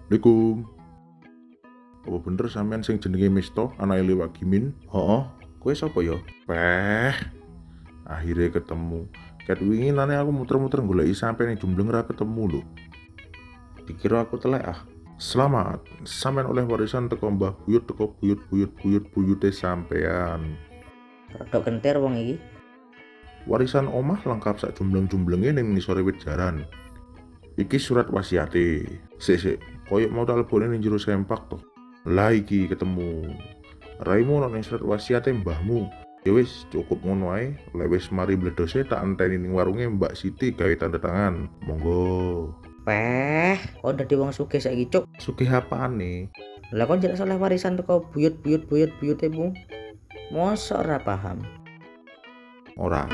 Assalamualaikum. Apa bener sampean sing jenenge Misto, anake Liwak Gimin? Heeh, kowe sapa ya? Peh, akhirnya ketemu. Ket wingi nane aku muter-muter goleki sampean ning Jumbleng ra ketemu lho. Dikira aku telek ah. Selamat, sampean oleh warisan teko Mbah Buyut teko buyut-buyute sampean. Rodok kentir wong iki. Warisan omah lengkap sak jumbleng-jumblenge ning ngisore wit jaran. Iki surat wasiate. Sik, koyok mau tak lebone ning jero sempak to. Lah iki ketemu. Raimu ono ning surat wasiate mbahmu. Ya wis cukup ngono ae. Lek wis mari bledose tak enteni ning warunge Mbak Siti gawe tanda tangan. Monggo. Peh, kok dadi wong sugih saiki cuk. Sugih apane? Lah kon jelas oleh warisan teko buyut-buyutemu. Mosok ora paham. Ora.